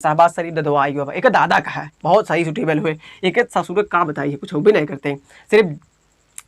शाहबाज शरीफ ददवाई हुआ, एक दादा का है बहुत सही सुटेबल हुए, एक ससुर का बताइए कुछ भी नहीं करते, सिर्फ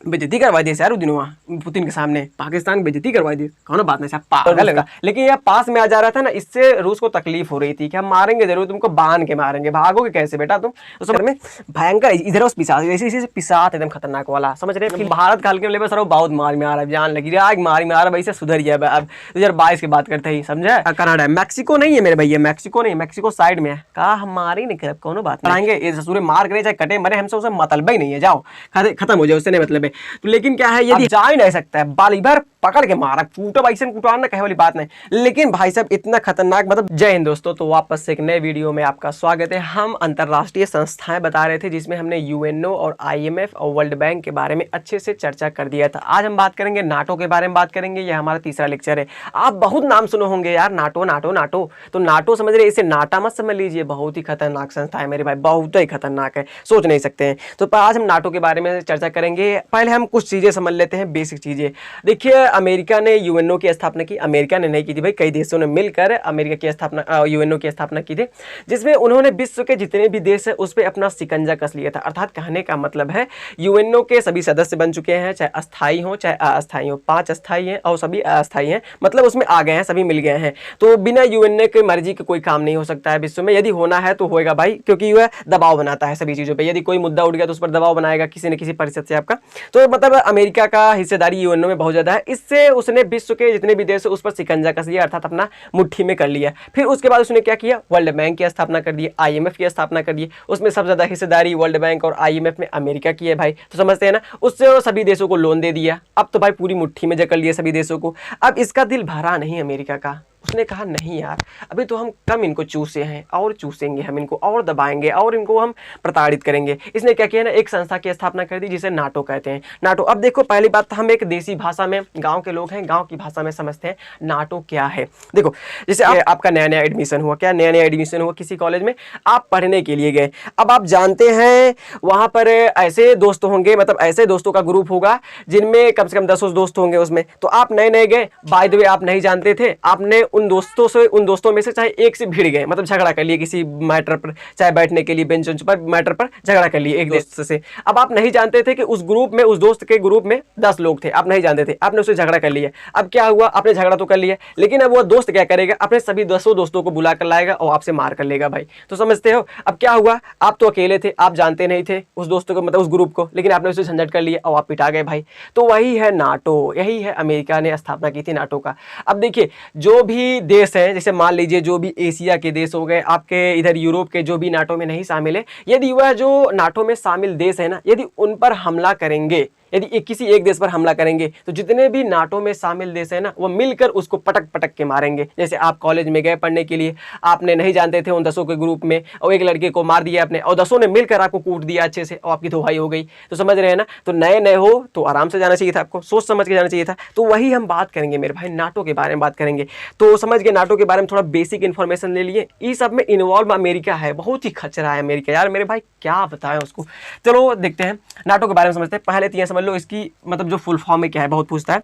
बेइज्जती करवा दी यार दिनों पुतिन के सामने, पाकिस्तान बेइज्जती करवा दी, कौन बात नहीं साहब पागल है। लेकिन यह पास में आ जा रहा था ना, इससे रूस को तकलीफ हो रही थी कि हम मारेंगे जरूर, तुमको बांध के मारेंगे, भागोगे कैसे बेटा तुम। उस में भयंकर इधर उस पिसाच ऐसे पिसाच एकदम खतरनाक वाला, समझ रहे हैं। भारत का हल्के में सर बहुत मार में आ रहा है, जान लगी आग मारी में आ रहा है, वैसे सुधर गया अब 2022 की बात करते ही, समझे। कनाडा है, मैक्सिको नहीं है मेरे भैया, मैक्सिको नहीं, मैक्सिको साइड में है, कहा हम मार ही नहीं कर, कौन बात नहीं, ये ससुरे मार करे चाहे कटे मरे, हमसे उसे मतलब ही नहीं है, जाओ खत्म हो जाए, उससे नहीं मतलब है। तो लेकिन क्या है, यदि जा ही नहीं सकता है, बाली भर पकड़ के मारा, कूटो भाई से कुटाना कहे वाली बात नहीं, लेकिन भाई साहब इतना खतरनाक, मतलब जय हिंद दोस्तों। तो वापस से एक नए वीडियो में आपका स्वागत है। हम अंतरराष्ट्रीय संस्थाएं बता रहे थे जिसमें हमने यूएनओ और आईएमएफ और वर्ल्ड बैंक के बारे में अच्छे से चर्चा कर दिया था। आज हम बात करेंगे नाटो के बारे में बात करेंगे, यह हमारा तीसरा लेक्चर है। आप बहुत नाम सुने होंगे यार, नाटो नाटो नाटो, तो नाटो समझ रहे, इसे नाटा मत समझ लीजिए, बहुत ही खतरनाक संस्था है मेरे भाई, बहुत ही खतरनाक है, सोच नहीं सकते हैं। तो आज हम नाटो के बारे में चर्चा करेंगे। पहले हम कुछ चीजें समझ लेते हैं, बेसिक चीजें। देखिए, अमेरिका ने यूएनओ की स्थापना की, अमेरिका ने नहीं की थी भाई, कई देशों ने मिलकर अमेरिका की स्थापना, यूएनओ की स्थापना की थी, जिसमें उन्होंने विश्व के जितने भी देश है उस पर अपना शिकंजा कस लिया था। अर्थात कहने का मतलब है यूएनओ के सभी सदस्य बन चुके हैं, चाहे अस्थायी हो चाहे अस्थायी हो, 5 अस्थायी हैं और सभी अस्थायी हैं, मतलब उसमें आ गए हैं, सभी मिल गए हैं। तो बिना यूएनओ की मर्जी के कोई काम नहीं हो सकता है विश्व में, यदि होना है तो होएगा भाई, क्योंकि वह दबाव बनाता है सभी चीजों पर, यदि कोई मुद्दा उठ गया तो उस पर दबाव बनाएगा किसी न किसी परिषद से आपका। तो मतलब अमेरिका का हिस्सेदारी यूएनओ में बहुत ज्यादा है, इससे उसने विश्व के जितने भी देश है उस पर शिकंजा कस लिया, अर्थात अपना मुट्ठी में कर लिया। फिर उसके बाद उसने क्या किया, वर्ल्ड बैंक की स्थापना कर दी, आईएमएफ की स्थापना कर दी, उसमें सबसे ज्यादा हिस्सेदारी वर्ल्ड बैंक और आईएमएफ में अमेरिका की है भाई, तो समझते हैं ना। उससे सभी देशों को लोन दे दिया, अब तो भाई पूरी मुट्ठी में जकड़ लिया सभी देशों को। अब इसका दिल भरा नहीं अमेरिका का, उसने कहा नहीं यार, अभी तो हम कम इनको चूसे हैं, और चूसेंगे हम इनको, और दबाएंगे, और इनको हम प्रताड़ित करेंगे। इसने क्या किया ना, एक संस्था की स्थापना कर दी जिसे नाटो कहते हैं। नाटो, अब देखो पहली बात, हम एक देसी भाषा में, गांव के लोग हैं, गांव की भाषा में समझते हैं नाटो क्या है। देखो, जैसे आपका नया नया एडमिशन हुआ, क्या नया नया एडमिशन हुआ किसी कॉलेज में, आप पढ़ने के लिए गए। अब आप जानते हैं वहां पर ऐसे दोस्त होंगे, मतलब ऐसे दोस्तों का ग्रुप होगा जिनमें कम से कम 10 दोस्त होंगे उसमें। तो आप नए नए गए, बाय द वे आप नहीं जानते थे, आपने उन दोस्तों में से चाहे एक से भिड़ गए, मतलब झगड़ा कर लिए किसी मैटर पर, चाहे बैठने के लिए बेंच पर मैटर पर झगड़ा कर लिए एक दोस्त से। अब आप नहीं जानते थे कि उस ग्रुप में, उस दोस्त के ग्रुप में 10 लोग थे, आप नहीं जानते थे, आपने उससे झगड़ा कर लिया। अब क्या हुआ, आपने झगड़ा तो कर लिया, लेकिन अब वो दोस्त क्या करेगा, अपने सभी 10 दोस्तों को बुला कर लाएगा और आपसे मार कर लेगा भाई। तो समझते हो अब क्या हुआ, आप तो अकेले थे, आप जानते नहीं थे उस दोस्तों को, मतलब उस ग्रुप को, लेकिन आपने उससे झंझट कर लिया और आप पिटा गए भाई। तो वही है नाटो, यही है अमेरिका ने स्थापना की थी नाटो का। अब देखिए, जो भी देश है, जैसे मान लीजिए जो भी एशिया के देश हो गए, आपके इधर यूरोप के जो भी नाटो में नहीं शामिल है, यदि वह जो नाटो में शामिल देश है ना, यदि उन पर हमला करेंगे, यदि किसी एक देश पर हमला करेंगे, तो जितने भी नाटो में शामिल देश है ना, वो मिलकर उसको पटक पटक के मारेंगे। जैसे आप कॉलेज में गए पढ़ने के लिए, आपने नहीं जानते थे उन 10 के ग्रुप में, और एक लड़के को मार दिया आपने, और 10 ने मिलकर आपको कूट दिया अच्छे से, और आपकी धोखाई हो गई। तो समझ रहे हैं ना। तो नए नए हो तो आराम से जाना चाहिए था, आपको सोच समझ के जाना चाहिए था। तो वही हम बात करेंगे मेरे भाई, नाटो के बारे में बात करेंगे। तो समझ गए, नाटो के बारे में थोड़ा बेसिक इन्फॉर्मेशन ले लिए। इस सब में इन्वॉल्व अमेरिका है, बहुत ही खचरा है अमेरिका यार मेरे भाई, क्या बताएं उसको। चलो देखते हैं नाटो के बारे में समझते हैं। पहले तो यह समझ लो इसकी मतलब जो फुल फॉर्म में क्या है, बहुत पूछता है।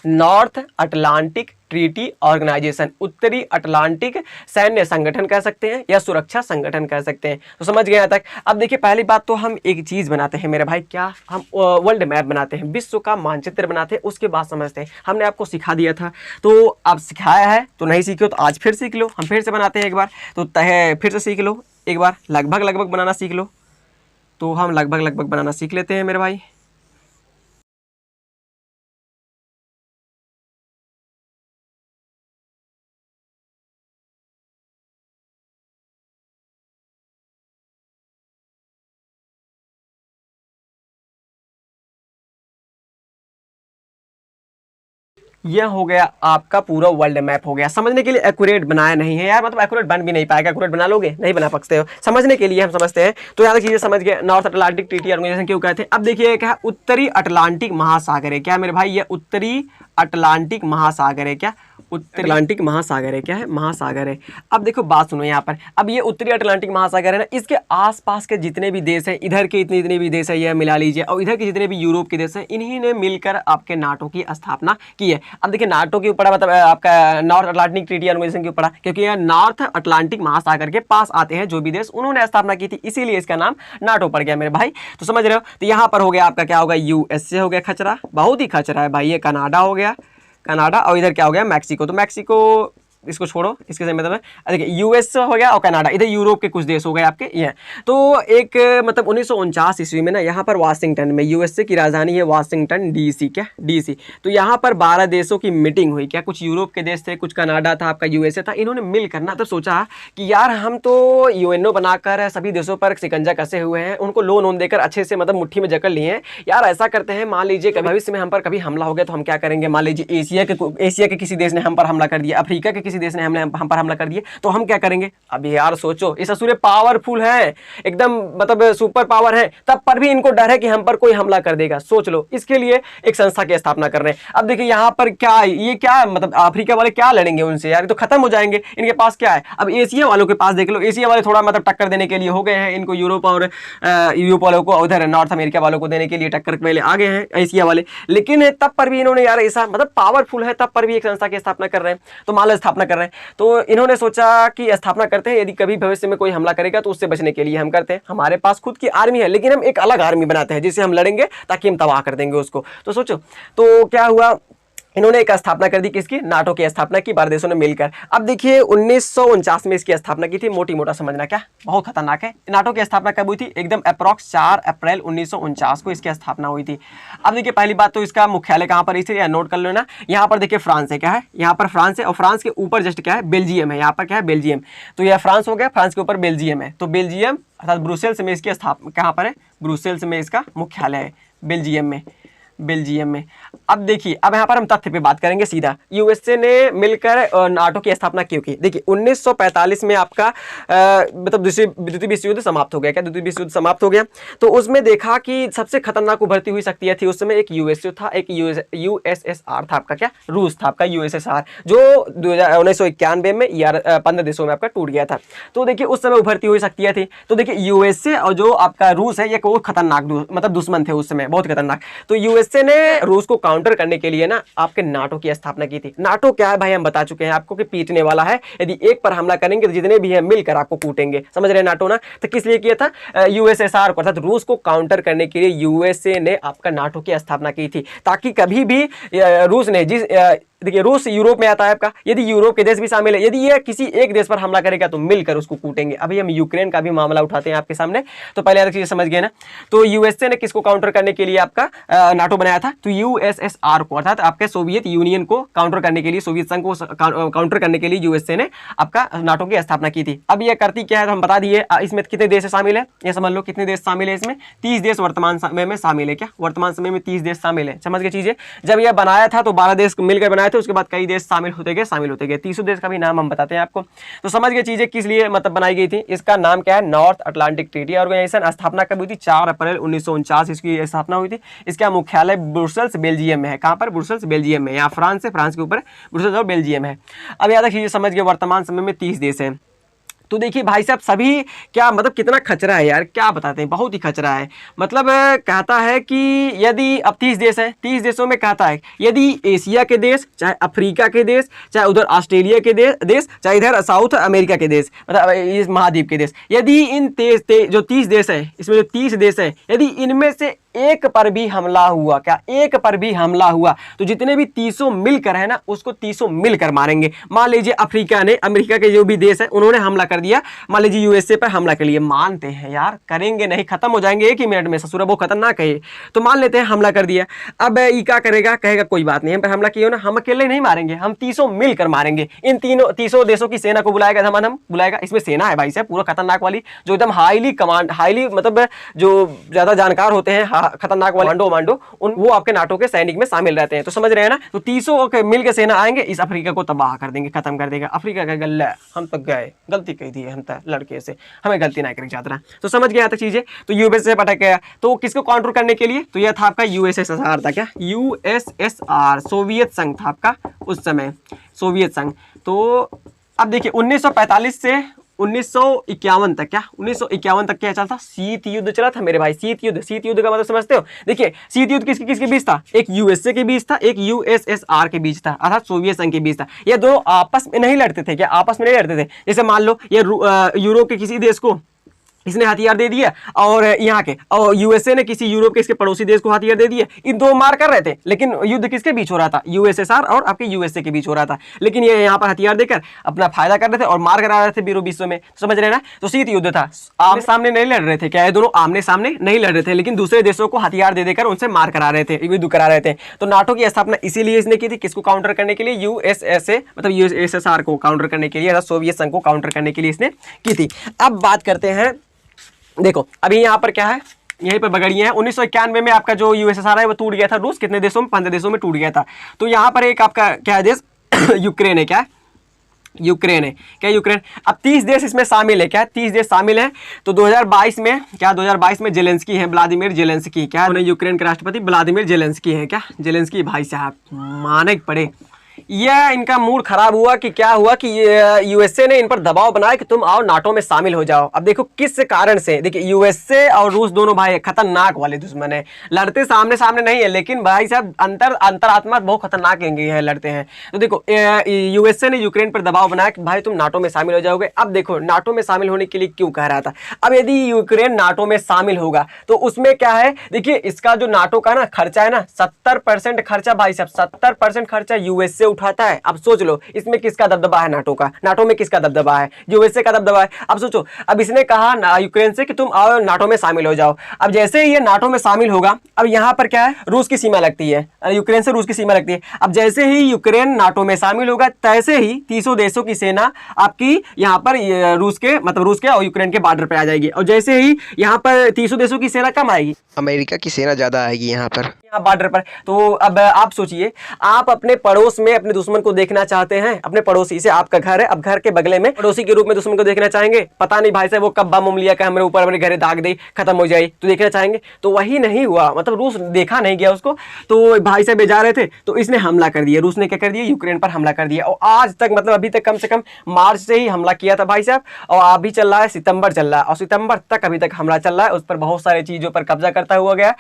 नॉर्थ अटलांटिक ट्रीटी ऑर्गेनाइजेशन, उत्तरी अटलांटिक सैन्य संगठन कह सकते हैं या सुरक्षा संगठन कह सकते हैं। तो समझ गए यहाँ तक। अब देखिए, पहली बात तो हम एक चीज बनाते हैं मेरे भाई, क्या हम वर्ल्ड मैप बनाते हैं, विश्व का मानचित्र बनाते हैं, उसके बाद समझते हैं। हमने आपको सिखा दिया था, तो आप सिखाया है तो नहीं सीखे तो आज फिर सीख लो, हम फिर से बनाते हैं एक बार, तो फिर से सीख लो एक बार, लगभग बनाना सीख लो। तो हम लगभग बनाना सीख लेते हैं मेरे भाई। यह हो गया आपका पूरा वर्ल्ड मैप हो गया। समझने के लिए एक्यूरेट बनाया नहीं है यार, मतलब एक्यूरेट बन भी नहीं पाएगा, एक्यूरेट बना लोगे, नहीं बना सकते हो, समझने के लिए हम समझते हैं। तो यहाँ तक चीजें समझ गए। नॉर्थ अटलांटिक ट्रीटी ऑर्गेनाइजेशन क्यों कहते हैं। अब देखिए क्या, उत्तरी अटलांटिक महासागर है क्या मेरे भाई, ये उत्तरी अटलांटिक महासागर है क्या, उत्तरी अटलांटिक महासागर है। क्या है? महासागर है। अब देखो बात सुनो यहाँ पर, अब ये उत्तरी अटलांटिक महासागर है ना, इसके आसपास के जितने भी देश हैं, इधर के इतने भी देश है, ये मिला लीजिए, और इधर के जितने भी यूरोप के देश हैं, इन्हीं ने मिलकर आपके नाटो की स्थापना की है। अब देखिए नाटो के ऊपर मतलब आपका नॉर्थ अटलांटिक ट्रीटी ऑर्गेनाइजेशन के ऊपर, क्योंकि यह नॉर्थ अटलांटिक महासागर के पास आते हैं जो भी देश, उन्होंने स्थापना की थी, इसीलिए इसका नाम नाटो पड़ गया मेरे भाई। तो समझ रहे हो? तो यहाँ पर हो गया आपका क्या होगा, यूएसए हो गया खचरा, बहुत ही खचरा है भाई। ये कनाडा हो गया, कनाडा, और इधर क्या हो गया, मैक्सिको। तो मैक्सिको इसको छोड़ो, इसके सही मतलब है देखिए यूएस हो गया और कनाडा, इधर यूरोप के कुछ देश हो गए आपके ये। तो एक मतलब 1949 ईस्वी में ना यहाँ पर वाशिंगटन में, यूएसए की राजधानी है वाशिंगटन डीसी, क्या डीसी, तो यहाँ पर 12 देशों की मीटिंग हुई। क्या कुछ यूरोप के देश थे, कुछ कनाडा था, आपका यूएसए था, इन्होंने मिलकर ना तो सोचा कि यार हम तो यूएनओ बनाकर सभी देशों पर शिकंजा कसे हुए हैं, उनको लोन देकर अच्छे से मतलब मुट्ठी में जकड़ लिए हैं। यार ऐसा करते हैं, मान लीजिए भविष्य में हम पर कभी हमला हो गया तो हम क्या करेंगे, मान लीजिए एशिया के किसी देश ने हम पर हमला कर दिया, अफ्रीका के देश ने हम पर हमला कर दिए, तो हम क्या करेंगे। अब यार सोचो, इस असुर पावरफुल है एकदम, मतलब सुपर पावर है, तब पर भी इनको डर है कि हम पर कोई हमला कर देगा। सोच लो, इसके लिए एक संस्था की स्थापना कर रहे हैं। अब देखिए यहाँ पर क्या, ये क्या मतलब अफ्रीका वाले क्या लड़ेंगे उनसे यार, तो खत्म हो जाएंगे। इनके पास क्या है, अब एशिया वालों के पास देख लो, एशिया वाले थोड़ा मतलब टक्कर देने के लिए हो गए हैं, इनको यूरोप और यूरोप वालों को, उधर नॉर्थ अमेरिका वालों को देने के लिए टक्कर पहले आ गए हैं एशिया वाले। लेकिन तब पर भी इन्होंने यार ऐसा मतलब पावरफुल है, तब पर भी एक संस्था की स्थापना कर रहे हैं। तो मान लो स्थापना कर रहे हैं, तो इन्होंने सोचा कि स्थापना करते हैं, यदि कभी भविष्य में कोई हमला करेगा तो उससे बचने के लिए हम करते हैं, हमारे पास खुद की आर्मी है, लेकिन हम एक अलग आर्मी बनाते हैं जिससे हम लड़ेंगे ताकि हम तबाह कर देंगे उसको। तो सोचो, तो क्या हुआ, इन्होंने एक स्थापना कर दी, किसकी, नाटो की स्थापना की 12 देशों ने मिलकर। अब देखिए 1949 में इसकी स्थापना की थी, मोटी मोटा समझना, क्या बहुत खतरनाक है। नाटो की स्थापना कब हुई थी, एकदम अप्रॉक्स 4 अप्रैल 1949 को इसकी स्थापना हुई थी। अब देखिए पहली बात तो इसका मुख्यालय कहाँ पर, इसे नोट कर लेना। यहाँ पर देखिए फ्रांस है, क्या है, यहाँ पर फ्रांस है, और फ्रांस के ऊपर जस्ट क्या है, बेल्जियम है, यहाँ पर क्या है, बेल्जियम। तो यह फ्रांस हो गया, फ्रांस के ऊपर बेल्जियम है, तो बेल्जियम अर्थात ब्रुसेल्स में इसकी स्थापना कहाँ पर है, ब्रुसेल्स में इसका मुख्यालय है, बेल्जियम में, बेल्जियम में। अब देखिए, अब यहाँ पर हम तथ्य पे बात करेंगे सीधा। यूएसए ने मिलकर नाटो की स्थापना क्यों की। देखिए 1945 में आपका मतलब द्वितीय विश्व युद्ध समाप्त हो गया। क्या द्वितीय विश्व युद्ध समाप्त हो गया, तो उसमें देखा कि सबसे खतरनाक उभरती हुई शक्तियां थी उस समय, एक यूएसए था, एक यूएसएसआर था आपका, क्या रूस था आपका, यूएसएसआर, जो 1991 में यार 15 देशों में आपका टूट गया था। तो देखिए उस समय उभरती हुई शक्तियां थी। तो देखिए यूएसए और जो आपका रूस है, ये बहुत खतरनाक मतलब दुश्मन थे उस समय, बहुत खतरनाक। तो यूएसए ने रूस को काउंटर करने के लिए ना आपके नाटो की स्थापना की थी। नाटो क्या है भाई, हम बता चुके हैं आपको कि पीटने वाला है, यदि एक पर हमला करेंगे तो जितने भी हैं मिलकर आपको कूटेंगे, समझ रहे हैं नाटो ना। तो किस लिए किया था, यूएसएसआर को अर्थात रूस को काउंटर करने के लिए यूएसए ने आपका नाटो की स्थापना की थी, ताकि कभी भी रूस ने जिस देखिए रूस यूरोप में आता है आपका, यदि यूरोप के देश भी शामिल है, यदि ये किसी एक देश पर हमला करेगा तो मिलकर उसको कूटेंगे। अभी हम यूक्रेन का भी मामला उठाते हैं आपके सामने, तो पहले अलग चीज समझ गए ना। तो यूएसए ने किसको काउंटर करने के लिए आपका नाटो बनाया था, तो यूएसएसआर को अर्थात आपके सोवियत यूनियन को काउंटर करने के लिए, सोवियत संघ को काउंटर करने के लिए यूएसए ने आपका नाटो की स्थापना की थी। अब ये करती क्या है, तो हम बता दिए। इसमें कितने देश शामिल है, ये समझ लो कितने देश शामिल है इसमें, 30 देश वर्तमान समय में शामिल है। क्या वर्तमान समय में 30 देश शामिल है, समझ गए चीजें। जब यह बनाया था तो 12 देश मिलकर बनाए थे, उसके बाद कई देश शामिल होते गए 30 देश का भी नाम हम बताते हैं आपको। तो समझ गए चीजें किस लिए मतलब बनाई गई थी। इसका नाम क्या है, नॉर्थ अटलांटिक ट्रीटी ऑर्गेनाइजेशन। स्थापना कब हुई थी, 4 अप्रैल 1949 इसकी स्थापना हुई थी। इसका मुख्यालय ब्रुसेल्स बेल्जियम में है। कहां पर, ब्रुसेल्स बेल्जियम में। यहाँ फ्रांस है, फ्रांस के ऊपर ब्रुसेल्स और बेल्जियम है। अब याद रखिए, समझ गए वर्तमान समय में 30 देश हैं। तो देखिए भाई साहब, सभी क्या मतलब कितना खचरा है यार, क्या बताते हैं, बहुत ही खचरा है। मतलब कहता है कि यदि अब 30 देश हैं, 30 देशों में कहता है यदि एशिया के देश, चाहे अफ्रीका के देश, चाहे उधर ऑस्ट्रेलिया के देश, चाहे इधर साउथ अमेरिका के देश, मतलब इस महाद्वीप के देश, यदि इन जो 30 देश हैं, इसमें जो 30 देश हैं, यदि इनमें से एक पर भी हमला हुआ, क्या एक पर भी हमला हुआ, तो जितने भी 30 मिलकर है ना, उसको 30 मिलकर मारेंगे। मान लीजिए अफ्रीका ने, अमेरिका के जो भी देश है, उन्होंने हमला कर दिया, मान लीजिए यूएसए पर हमला कर लिए, मानते हैं यार करेंगे नहीं, खत्म हो जाएंगे एक ही मिनट में, ससुरा वो खतरनाक है। तो मान लेते हैं हमला कर दिया। अब ये क्या करेगा, कहेगा कोई बात नहीं, हम पर हमला किया ना, हम अकेले नहीं मारेंगे, हम 30 मिलकर मारेंगे। इन 30 देशों की सेना को बुलाएगा, धमाधम बुलाएगा। इसमें सेना है भाई साहब पूरा खतरनाक वाली, जो एकदम हाईली कमांड, हाईली मतलब जो ज्यादा जानकार होते हैं, खतरनाक वाले मांडो वो आपके नाटो के सैनिक में शामिल रहते हैं। तो समझ रहे हैं ना। तो 300 मिल के सेना आएंगे, इस अफ्रीका को तबाह कर देंगे, खत्म कर देगा। अफ्रीका का गल्ला हम तक गए, गलती कही थी हम तक लड़के से, हमें गलती ना करें चाहता। तो समझ गया था चीजें। तो यूएसए से पटक गया। तो किसको काउंटर करने के लिए? तो यह था आपका यूएसएसआर था। क्या? यूएसएसआर, सोवियत संघ था आपका उस समय, सोवियत संघ। तो अब देखिए 1945 से 1951 तक, क्या 1951 तक क्या चलता? शीत युद्ध चला था मेरे भाई। शीत युद्ध, शीत युद्ध का मतलब समझते हो? देखिए शीत युद्ध किसके किसके बीच था? एक यूएसए के बीच था, एक यूएसएसआर के बीच था, अर्थात सोवियत संघ के बीच था। ये दो आपस में नहीं लड़ते थे। क्या आपस में नहीं लड़ते थे? जैसे मान लो ये यूरोप के किसी देश को इसने हथियार दे दिया, और यहाँ के और यूएसए ने किसी यूरोप के इसके पड़ोसी देश को हथियार दे दिए। इन दो मार कर रहे थे, लेकिन युद्ध किसके बीच हो रहा था? यूएसएसआर और आपके यूएसए के बीच हो रहा था। लेकिन ये यहाँ पर हथियार देकर अपना फायदा कर रहे थे और मार करा रहे थे बीरों विश्व में। समझ रहे ना। तो शीत युद्ध था, आमने सामने नहीं लड़ रहे थे। क्या ये दोनों आमने सामने नहीं लड़ रहे थे, लेकिन दूसरे देशों को हथियार दे देकर उनसे मार करा रहे थे, युद्ध करा रहे थे। तो नाटो की स्थापना इसीलिए इसने की थी, किसको काउंटर करने के लिए? यूएसएसए मतलब यूएसएसआर को काउंटर करने के लिए, सोवियत संघ को काउंटर करने के लिए इसने की थी। अब बात करते हैं, देखो अभी यहाँ पर क्या है, यहीं पर बगड़िया है। 1991 में आपका जो यूएसएसआर है वो टूट गया था। रूस कितने देशों में? 15 देशों में टूट गया था। तो यहाँ पर एक आपका क्या है देश? यूक्रेन है। क्या? यूक्रेन है। क्या? यूक्रेन। अब 30 देश इसमें शामिल है। क्या? 30 देश शामिल हैं। तो 2022 में क्या? 2022 में जेलेंस्की है, व्लादिमीर जेलेंस्की। क्या? उन्हें यूक्रेन के राष्ट्रपति व्लादिमीर जेलेंस्की है। क्या? जेलेंस्की भाई साहब माने पड़े। यह इनका मूड खराब हुआ कि क्या हुआ कि यूएसए ने इन पर दबाव बनाया कि तुम आओ नाटो में शामिल हो जाओ। अब देखो किस कारण से। देखिए यूएसए और रूस दोनों भाई खतरनाक वाले दुश्मन है, लड़ते सामने सामने नहीं है, लेकिन भाई साहब अंतरात्मा बहुत खतरनाक है, लड़ते हैं। तो देखो यूएसए ने यूक्रेन पर दबाव बनाया कि भाई तुम नाटो में शामिल हो जाओगे। अब देखो नाटो में शामिल होने के लिए क्यों कह रहा था। अब यदि यूक्रेन नाटो में शामिल होगा तो उसमें क्या है, देखिए इसका जो नाटो का ना खर्चा है ना, 70% खर्चा भाई साहब, 70% खर्चा यूएसए उठाता है। अब सोच लो इसमें किसका दबदबा है? नाटो का। नाटो में किसका दबदबा है? यूएसए का दबदबा है। अब सोचो, अब इसने कहा यूक्रेन से कि तुम आओ नाटो में शामिल हो जाओ। अब जैसे ही ये नाटो में शामिल होगा, अब यहाँ पर क्या है? रूस की सीमा लगती है, यूक्रेन से रूस की सीमा लगती है। अब जैसे ही यूक्रेन नाटो में शामिल होगा, तैसे ही 300 देशों की सेना आपकी यहाँ पर रूस के और यूक्रेन के बॉर्डर पर आ जाएगी। और जैसे ही यहाँ पर 300 देशों की सेना कम आएगी, अमेरिका की सेना ज्यादा आएगी यहाँ पर बॉर्डर पर। तो अब आप सोचिए, आप अपने पड़ोस में अपने दुश्मन को देखना चाहते हैं, अपने पड़ोसी से आपका घर है, अब घर के बगले में पड़ोसी के रूप में दुश्मन को देखना चाहेंगे। पता नहीं भाई साहब वो कब बम लिया का हमारे ऊपर, अपने घर दाग दे, खत्म हो जाए, तो देखना चाहेंगे। तो वही नहीं हुआ, मतलब रूस देखा नहीं गया उसको। तो भाई साहब जा रहे थे तो इसने हमला कर दिया, रूस ने क्या कर दिया? यूक्रेन पर हमला कर दिया। और आज तक मतलब अभी तक कम से कम मार्च से ही हमला किया था भाई साहब, और अभी चल रहा है सितंबर चल रहा है, और सितंबर तक अभी तक हमला चल रहा है। उस पर बहुत सारी चीजों पर कब्जा करता हुआ गया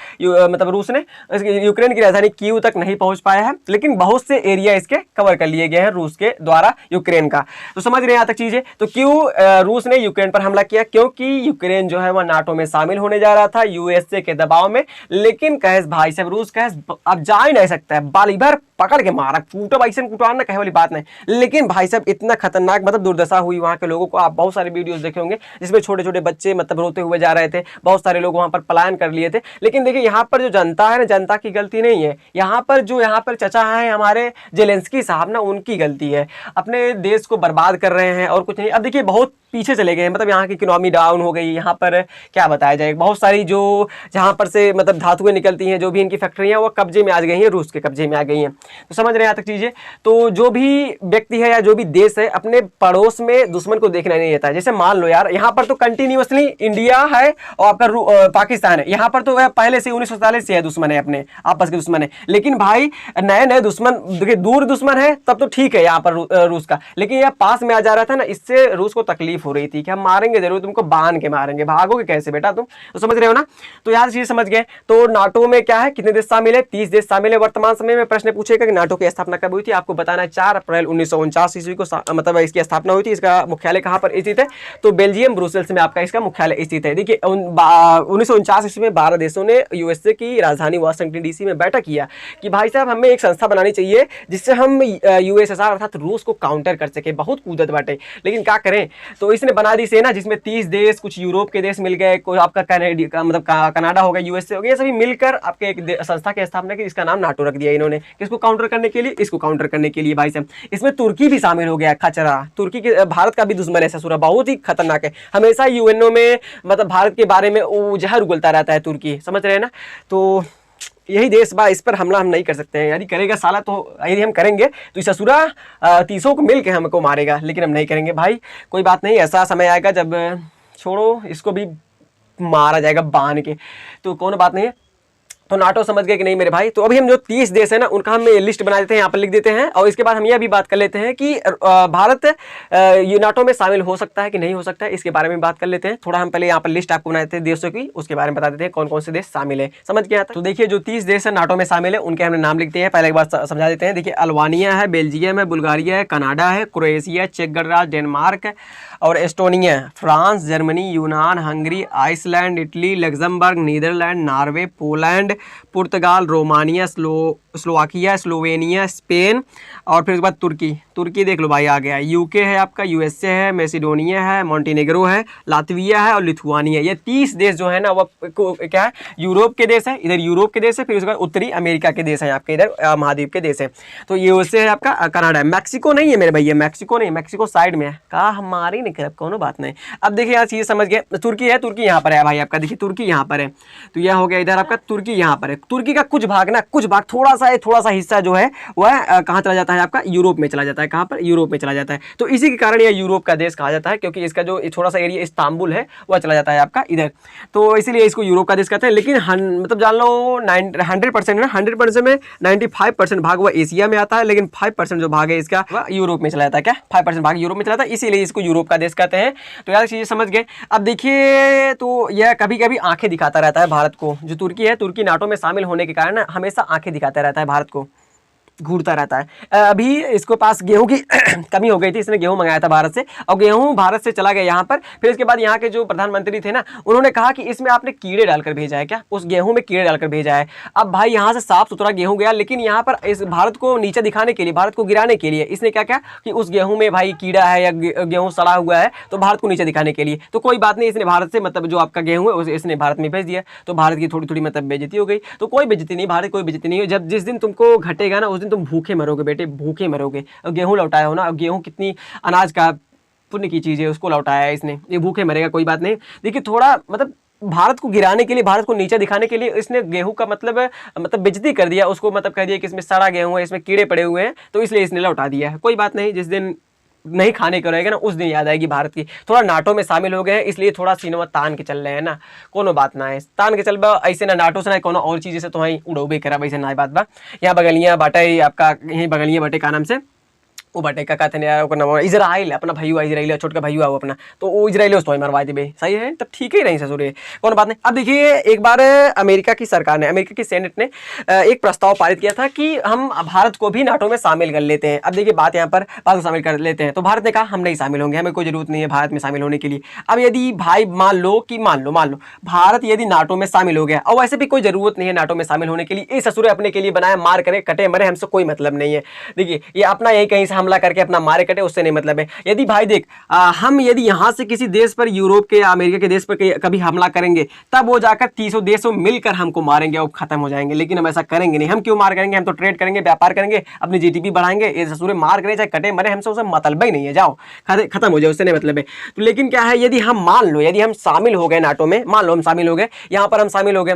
मतलब रूस ने। यूक्रेन की राजधानी कीव तक नहीं पहुंच पाया है, लेकिन बहुत से एरिया इसके कवर कर लिए गए हैं रूस के द्वारा यूक्रेन का। तो समझ रहे हैं यहाँ तक चीजें। तो क्यों रूस ने यूक्रेन पर हमला किया? क्योंकि यूक्रेन जो है वह नाटो में शामिल होने जा रहा था यूएसए के दबाव में। लेकिन कहे भाई साहब रूस कहे अब जा ही नहीं सकता है, बाली भर पकड़ के मारा, कूटो भाई से कुटान ना कहे वाली बात नहीं। लेकिन भाई साहब इतना खतरनाक मतलब दुर्दशा हुई वहां के लोगों को। आप बहुत सारे वीडियोस देखे होंगे जिसमें छोटे छोटे बच्चे मतलब रोते हुए जा रहे थे, बहुत सारे लोग वहां पर पलायन कर लिए थे। लेकिन देखिए यहाँ पर जो जनता है ना, जनता की गलती नहीं है। यहाँ पर चचा है हमारे जेलेंस्की साहब ना, उनकी गलती है। अपने देश को बर्बाद कर रहे हैं और कुछ नहीं। अब देखिए बहुत पीछे चले गए, मतलब यहाँ की इकोनॉमी डाउन हो गई। यहाँ पर क्या बताया जाए, बहुत सारी जो जहाँ पर से मतलब धातुएं निकलती हैं, जो भी इनकी फैक्ट्रियाँ वो कब्जे में आ गई हैं, रूस के कब्जे में आ गई हैं। तो समझ रहे हैं यहाँ तक चीज़ें। तो जो भी व्यक्ति है या जो भी देश है अपने पड़ोस में दुश्मन को देखना नहीं रहता है। जैसे मान लो यार यहाँ पर तो कंटिन्यूसली इंडिया है और आपका पाकिस्तान है, यहाँ पर तो पहले से 1947 से है दुश्मन है, अपने आपस के दुश्मन है। लेकिन भाई नए नए दुश्मन, देखिए दूर दुश्मन है तब तो ठीक है यहाँ पर रूस का, लेकिन यह पास में आ जा रहा था ना, इससे रूस को तकलीफ हो रही थी कि हम मारेंगे जरूर, तुमको बांध के मारेंगे, भागोगे कैसे बेटा तुम। तो समझ रहे हो ना। तो यार चीज समझ गए। तो नाटो में क्या है, कितने देश शामिल है? 30 देश शामिल है। वर्तमान समय में प्रश्न पूछेगा कि नाटो की स्थापना कब हुई थी, आपको बताना है 4 अप्रैल 1949 ईस्वी को मतलब इसकी स्थापना हुई थी। इसका मुख्यालय कहाँ पर स्थित है? तो बेल्जियम ब्रुसेल्स में आपका इसका मुख्यालय स्थित है। देखिए 1949 ईस्वी में 12 देशों ने यूएसए की राजधानी वाशिंगटन वाशिंगटन डीसी में बैठक किया कि भाई साहब हमें एक संस्था बनानी चाहिए जिससे हम यूएसएसआर अर्थात रूस को काउंटर कर सके। बहुत कूदत बाटे, लेकिन क्या करें, तो इसने बना दी सेना जिसमें 30 देश, कुछ यूरोप के देश मिल गए, कोई आपका कनाडा हो गया, यूएसए हो गया, ये सभी मिलकर आपके एक संस्था की स्थापना की, इसका नाम नाटो रख दिया इन्होंने। किसको काउंटर करने के लिए? इसको काउंटर करने के लिए भाई साहब। इसमें तुर्की भी शामिल हो गया, खचरा। तुर्की के भारत का भी दुश्मन है ससुरा, बहुत ही खतरनाक है। हमेशा यूएनओ में मतलब भारत के बारे में वो जहर उगलता रहता है तुर्की, समझ रहे हैं ना। तो यही देश बा, इस पर हमला हम नहीं कर सकते हैं। यदि करेगा साला तो, यदि हम करेंगे तो इस ससुरा 30 को मिल के हमको मारेगा, लेकिन हम नहीं करेंगे भाई। कोई बात नहीं, ऐसा समय आएगा जब छोड़ो इसको भी मारा जाएगा बांध के, तो कौन बात नहीं है। तो नाटो समझ गए कि नहीं मेरे भाई। तो अभी हम जो 30 देश है ना उनका हम लिस्ट बना देते हैं, यहाँ पर लिख देते हैं, और इसके बाद हम यह भी बात कर लेते हैं कि भारत ये नाटो में शामिल हो सकता है कि नहीं हो सकता है, इसके बारे में बात कर लेते हैं। थोड़ा हम पहले यहाँ पर लिस्ट आपको बना देते हैं देशों की, उसके बारे में बता देते हैं कौन कौन से देश शामिल है, समझ गया था। तो देखिए जो 30 देश है नाटो में शामिल है उनके हमने नाम लिखते हैं, पहले एक बार समझा देते हैं। देखिए अल्बानिया है, बेल्जियम है, बुल्गारिया है, कनाडा है, क्रोएशिया, चेक गणराज्य, डेनमार्क और एस्टोनिया, फ्रांस, जर्मनी, यूनान, Hungary, Iceland, Italy, Luxembourg, Netherland, Norway, Poland, पुर्तगाल, रोमानिया, स्लोवाकिया, स्लोवेनिया, स्पेन और फिर उसके बाद तुर्की देख लो भाई आ गया। यूके है आपका, यूएसए है, मैसिडोनिया है, मॉन्टेनेग्रो है, लातविया है और लिथुआनिया। ये 30 देश जो है ना वो क्या है, यूरोप के देश है। इधर यूरोप के देश है, फिर उसके बाद उत्तरी अमेरिका के देश है आपके, इधर महाद्वीप के देश है। तो यूएसए है आपका, कनाडा है, मैक्सिको नहीं है मेरे भैया, मैक्सिको नहीं, मैक्सिको साइड में है, कहा हमारी नहीं कर कौन बात नहीं। अब देखिए यहाँ चीज़ समझ गए, तुर्की है, तुर्की यहाँ पर है भाई आपका, देखिए तुर्की यहाँ पर है, तो यह हो गया इधर आपका, तुर्की यहाँ पर है। तुर्की का कुछ भाग ना, कुछ भाग थोड़ा सा हिस्सा जो है वह कहाँ चला जाता है आपका, यूरोप में चला जाता है। कहाँ पर? यूरोप में चला जाता है। तो इसी के कारण यह यूरोप का देश कहा जाता है, क्योंकि इसका जो थोड़ा सा एरिया इस्तांबुल है वह चला जाता है आपका इधर, तो इसीलिए इसको यूरोप का देश कहते हैं। लेकिन मतलब जान लो 100% है ना, 100% में 95% भाग वह एशिया में आता है, लेकिन 5% जो भाग है इसका वह यूरोप में चला जाता है। क्या 5% भाग यूरोप में चला जाता है, इसीलिए इसको यूरोप का देश कहते हैं। तो यार चीज़ें समझ गए। अब देखिए तो यह कभी कभी आंखें दिखाता रहता है भारत को, जो तुर्की है, तुर्की नाटो में शामिल होने के कारण हमेशा आंखें दिखाता रहता है भारत को, घूरता रहता है। अभी इसको पास गेहूं की कमी हो गई थी, इसने गेहूं मंगाया था भारत से, और गेहूं भारत से चला गया यहाँ पर। फिर इसके बाद यहाँ के जो प्रधानमंत्री थे ना, उन्होंने कहा कि इसमें आपने कीड़े डालकर भेजा है। क्या? उस गेहूं में कीड़े डालकर भेजा है। अब भाई यहाँ से साफ सुथरा गेहूं गया, लेकिन यहाँ पर इस भारत को नीचे दिखाने के लिए, भारत को गिराने के लिए इसने क्या क्या कि उस गेहूं में भाई कीड़ा है या गेहूं सड़ा हुआ है, तो भारत को नीचे दिखाने के लिए। तो कोई बात नहीं, इसने भारत से मतलब जो आपका गेहूं है इसने भारत में भेज दिया, तो भारत की थोड़ी थोड़ी मतलब बेइज्जती हो गई। तो कोई बेइज्जती नहीं, भारत कोई बेइज्जती नहीं है। जब जिस दिन तुमको घटेगा ना उस दिन तुम भूखे मरोगे बेटे, भूखे मरोगे। और गेहूं लौटाया हो ना, गेहूं कितनी अनाज का पुण्य की चीज़ है, उसको लौटाया है इसने, ये भूखे मरेगा, कोई बात नहीं। देखिए थोड़ा मतलब भारत को गिराने के लिए, भारत को नीचे दिखाने के लिए इसने गेहूं का मतलब बेइज्जती कर दिया, उसको मतलब कह दिया कि इसमें सड़ा गेहूं है, इसमें कीड़े पड़े हुए हैं, तो इसलिए इसने लौटा दिया है। कोई बात नहीं, जिस दिन नहीं खाने को रहेगा ना उस दिन याद आएगी भारत की। थोड़ा नाटो में शामिल हो गए हैं, इसलिए थोड़ा सिनेमा तान के चल रहे हैं ना, कोनो बात ना है, तान के चल बा ऐसे ना, नाटो से ना कोनो और चीज़ से तो वहीं उड़ोबे करा, वैसे ना बात बा। यहाँ बगलियाँ बाटे आपका, यहीं बगलियाँ बाटे का नाम से वो बाटे का कहते हैं ओकर नाम इजराइल, अपना भैया इजराइल, छोटका भैया हो अपना, तो वो इजराइल उसको मरवा देबे, सही है, तब ठीक ही नहीं ससुरे, कौन बात नहीं। अब देखिए एक बार अमेरिका की सरकार ने, अमेरिका की सेनेट ने एक प्रस्ताव पारित किया था कि हम भारत को भी नाटो में शामिल कर लेते हैं। अब देखिए बात यहाँ पर, भारत को शामिल कर लेते हैं, तो भारत ने कहा हम नहीं शामिल होंगे, हमें कोई जरूरत नहीं है भारत में शामिल होने के लिए। अब यदि भाई मान लो भारत यदि नाटो में शामिल हो गया, और वैसे भी कोई जरूरत नहीं है नाटो में शामिल होने के लिए, इस ससुरे अपने के लिए बनाया, मार करे कटे मरे, हमसे कोई मतलब नहीं है। देखिए ये अपना यही कहीं से हमला करके अपना मारे कटे, उससे नहीं मतलब है। यदि भाई देख हम यदि यहाँ से किसी देश पर, यूरोप के, अमेरिका के देश पर कभी हमला करेंगे, तब वो जाकर 30 देशों मिलकर हमको मारेंगे और खत्म हो जाएंगे, लेकिन हम ऐसा करेंगे नहीं। हम क्यों मार करेंगे? हम तो ट्रेड करेंगे, व्यापार करेंगे, अपनी जीडीपी बढ़ाएंगे। ये ससुरे मार करें चाहे कटे मरे, हमसे उसे मतलब ही नहीं है, जाओ खत्म हो जाए, उससे नहीं मतलब है। तो लेकिन क्या है, यदि हम मान लो, यदि हम शामिल हो गए नाटो में, मान लो हम शामिल हो गए, यहाँ पर हम शामिल हो गए,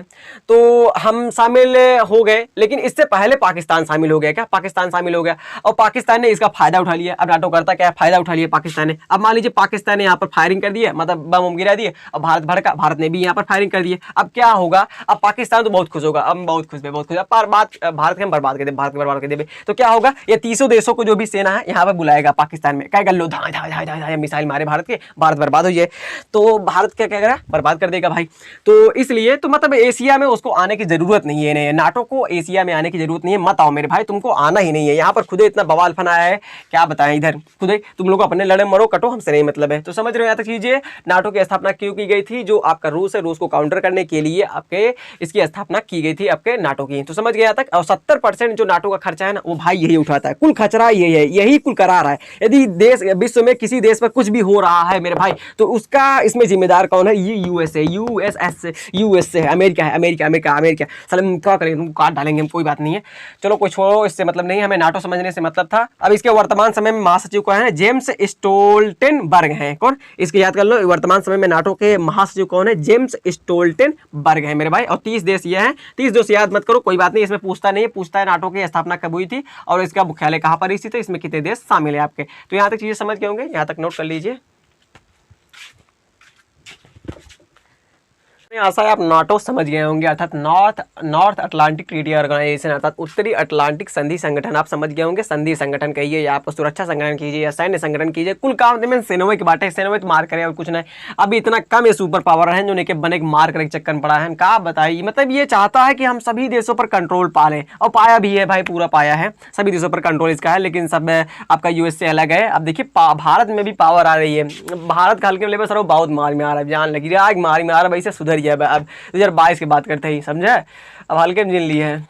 तो हम शामिल हो गए, लेकिन इससे पहले पाकिस्तान शामिल हो गया। क्या? पाकिस्तान शामिल हो गया, और पाकिस्तान ने इसका फायदा उठा लिया। अब नाटो करता क्या, फायदा उठा लिया पाकिस्तान ने। अब मान लीजिए पाकिस्तान ने यहाँ पर फायरिंग कर दी है, मतलब बम गिरा दिए, और भारत भड़का, भारत ने भी यहाँ पर फायरिंग कर दी है। अब क्या होगा? अब पाकिस्तान तो बहुत खुश होगा, अब बहुत खुश है, बहुत खुश है, पर बात भारत के हम बर्बाद कर दे, भारत के बर्बाद कर देंगे। तो क्या होगा, ये 30 देशों को जो भी सेना है यहाँ पर बुलाएगा पाकिस्तान में, क्या गल्लो धाए धाए धाए धाए मिसाइल मारे भारत के, भारत बर्बाद हो जाए, तो भारत क्या क्या करेगा, बर्बाद कर देगा भाई। तो इसलिए तो मतलब एशिया में उसको आने की जरूरत नहीं है, नाटो को एशिया में आने की जरूरत नहीं है, मत आओ मेरे भाई, तुमको आना ही नहीं है। यहाँ पर खुदे इतना बवाल फनाया है क्या बताएं, इधर खुद ही तुम लोग अपने लड़े मरो कटो, हमसे नहीं मतलब है। तो समझ रहे हो यहाँ तक चीजें। नाटो की स्थापना क्यों की गई थी? जो आपका रूस है, रूस को काउंटर करने के लिए आपके इसकी स्थापना की गई थी आपके नाटो की। तो समझ गए यहाँ तक। और 70% जो नाटो का खर्चा है ना, वो भाई यही उठाता है, कुल खर्चा यही है, यही कुल करा रहा है। यदि देश विश्व में किसी देश पर कुछ भी हो रहा है मेरे भाई, तो उसका इसमें जिम्मेदार कौन है? ये यूएसए है, अमेरिका है, अमेरिका। साले क्या करेंगे, तुम काट डालेंगे हम, कोई बात नहीं है। चलो कोई छोड़ो, इससे मतलब नहीं, हमें नाटो समझने से मतलब था। अब इसके वर्तमान समय में महासचिव कौन है? जेम्स स्टोल्टेनबर्ग हैं। कौन? इसके याद कर लो, वर्तमान समय में नाटो के महासचिव कौन है? जेम्स स्टोल्टेनबर्ग है मेरे भाई। और 30 देश ये हैं, 30 देश याद मत करो, कोई बात नहीं, इसमें पूछता नहीं है। पूछता है नाटो की स्थापना कब हुई थी और इसका मुख्यालय कहाँ पर स्थित है, इसमें कितने देश शामिल है आपके। तो यहाँ तक चीजें समझ गए होंगे, यहाँ तक नोट कर लीजिए। आशा है आप नाटो समझ गए होंगे, अर्थात नॉर्थ अटलांटिक ट्रीटी ऑर्गेनाइजेशन, अर्थात उत्तरी अटलांटिक संधि संगठन। आप समझ गए होंगे, संधि संगठन कहिए या आप सुरक्षा संगठन कीजिए या सैन्य संगठन कीजिए, कुल काम में सेनोवे की बात है। सेनोवे तो मार करे और कुछ नहीं। अभी इतना कम ये सुपर पावर है जो नहीं बने मार करे चक्कर में पड़ा है। क्या बताइए, मतलब ये चाहता है कि हम सभी देशों पर कंट्रोल पा लें, और पाया भी है भाई, पूरा पाया है, सभी देशों पर कंट्रोल इसका है। लेकिन सब आपका यूएस से अलग है। अब देखिए भारत में भी पावर आ रही है, भारत का हल्के लेवल सर बहुत मार में आ रहा है, जान लगी आग मारी में आ रहा है, वैसे सुधर गया। अब 2022 की बात करते ही समझे, अब हल्के में जिन लिए हैं,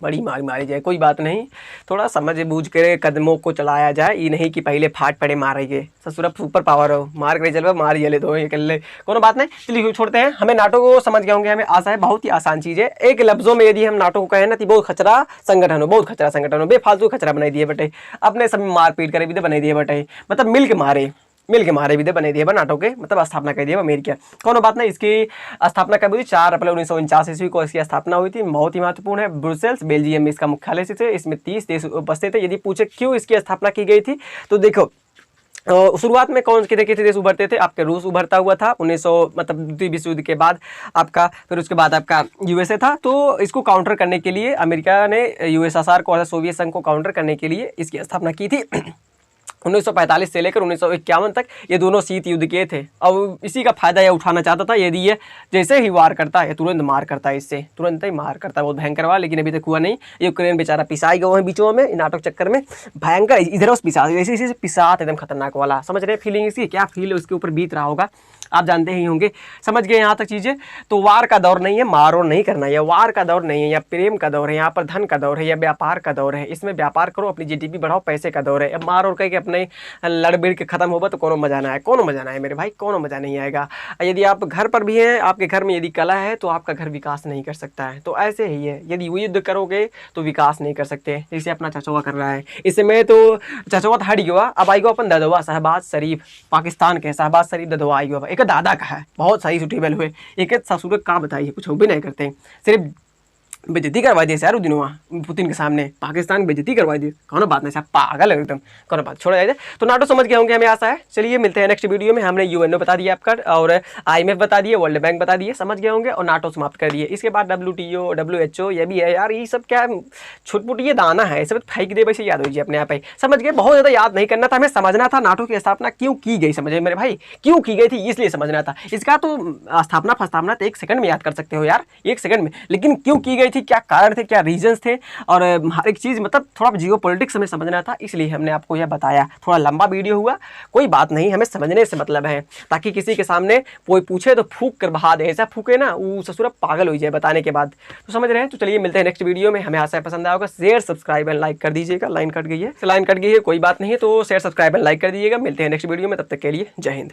बड़ी मारी जाए, कोई बात नहीं, थोड़ा समझ बूझ कर कदमों को चलाया जाए। ये नहीं कि पहले फाट पड़े मारेंगे, ससुर सुपर पावर हो, मार कर चल मार जले तो ये कर ले, कोनो बात नहीं। चलिए छोड़ते हैं, हमें नाटो को समझ गए होंगे, हमें आशा है। बहुत ही आसान चीज़ है, एक लफ्जों में यदि हम नाटो को कहें ना, तो बहुत खचरा संगठन हो, बहुत खचरा संगठन हो, बेफालतू खचरा बनाई दिए बटे, अपने सब मारपीट करे भी तो बनाई दिए बटे, मतलब मिल के मारे भी दे बने दिए नाटो के, मतलब स्थापना कर दिया अमेरिका। कोनो बात नहीं, इसकी स्थापना कब हुई? 4 अप्रैल 1949 ईस्वी को इसकी स्थापना हुई थी। बहुत ही महत्वपूर्ण है। ब्रुसेल्स बेल्जियम में इसका मुख्यालय से थे। इसमें 30 देश उपस्थित थे। यदि पूछे क्यों इसकी स्थापना की गई थी, तो देखो शुरुआत में कौन कितने देश उभरते थे? आपके रूस उभरता हुआ था 1900 मतलब द्वितीय विश्व युद्ध के बाद आपका, फिर उसके बाद आपका यूएसए था। तो इसको काउंटर करने के लिए अमेरिका ने यूएसएसआर को, सोवियत संघ को काउंटर करने के लिए इसकी स्थापना की थी। 1945 से लेकर 1951 तक ये दोनों शीत युद्ध किए थे। अब इसी का फायदा यह उठाना चाहता था। यदि ये जैसे ही वार करता है तुरंत मार करता है, इससे तुरंत ही मार करता है, बहुत भयंकर हुआ। लेकिन अभी तक हुआ नहीं। यूक्रेन बेचारा पिसाई गए हैं बीचों में नाटक चक्कर में, भयंकर इधर उस पिसा ऐसे पिसात एकदम खतरनाक वाला, समझ रहे फीलिंग इसकी, क्या फील उसके ऊपर बीत रहा होगा आप जानते ही होंगे। समझ गए यहाँ तक चीज़ें। तो वार का दौर नहीं है, मारो नहीं करना, या वार का दौर नहीं है, या प्रेम का दौर है, यहाँ पर धन का दौर है, या व्यापार का दौर है। इसमें व्यापार करो, अपनी जीडीपी बढ़ाओ, पैसे का दौर है। अब मार और कह के अपने लड़ भिड़ के खत्म होगा तो कोनो मजा ना आए, कोनो मजा ना आए मेरे भाई, कोनो मजा नहीं आएगा। यदि आप घर पर भी हैं, आपके घर में यदि कला है तो आपका घर विकास नहीं कर सकता है। तो ऐसे ही है, यदि युद्ध करोगे तो विकास नहीं कर सकते, जैसे अपना चचौवा कर रहा है। इस समय तो चचौवा हट गया, अब आएगा अपन ददवा शहबाज शरीफ, पाकिस्तान के शहबाज शरीफ ददवा आएगा, एक दादा का है, बहुत सही सुटेबल हुए। एक ससुर का बताइए, कुछ भी नहीं करते, सिर्फ बेइज्जती करवा दिए यार दिनों पुतिन के सामने, पाकिस्तान की बेइज्जती करवा दी। कौन बात नहीं साहब, पागल है एकदम, कौन बात, छोड़ा जाए। तो नाटो समझ गए होंगे, हमें आशा है। चलिए मिलते हैं नेक्स्ट वीडियो में। हमने यूएनओ बता दिया आपका, और IMF बता दिए, वर्ल्ड बैंक बता दिए, समझ गए होंगे, और नाटो समाप्त कर दिए। इसके बाद WTO WHO ये भी है यार, ये सब क्या छुटपुट ये दाना है, सब फेंक दे वैसे याद होइए अपने आप ही, समझ गए। बहुत ज़्यादा याद नहीं करना था, हमें समझना था नाटो की स्थापना क्यों की गई, समझे मेरे भाई, क्यों की गई थी इसलिए समझना था। इसका तो स्थापना तो 1 सेकंड में याद कर सकते हो यार, 1 सेकंड में, लेकिन क्यों की गई थी, क्या कारण थे, क्या रीजंस थे, और हर एक चीज़ मतलब थोड़ा जियो पॉलिटिक्स हमें समझना था, इसलिए हमने आपको यह बताया। थोड़ा लंबा वीडियो हुआ, कोई बात नहीं, हमें समझने से मतलब है, ताकि किसी के सामने कोई पूछे तो फूक कर बहा दे, ऐसा फूके ना वो ससुर पागल हो जाए बताने के बाद। तो समझ रहे हैं। तो चलिए मिलते हैं नेक्स्ट वीडियो में। हमें आशा है पसंद आया होगा। शेयर सब्सक्राइब एंड लाइक कर दीजिएगा। लाइन कट गई है, कोई बात नहीं है, तो शेयर सब्सक्राइब एंड लाइक कर दीजिएगा। मिलते हैं नेक्स्ट वीडियो में, तब तक के लिए जय हिंद।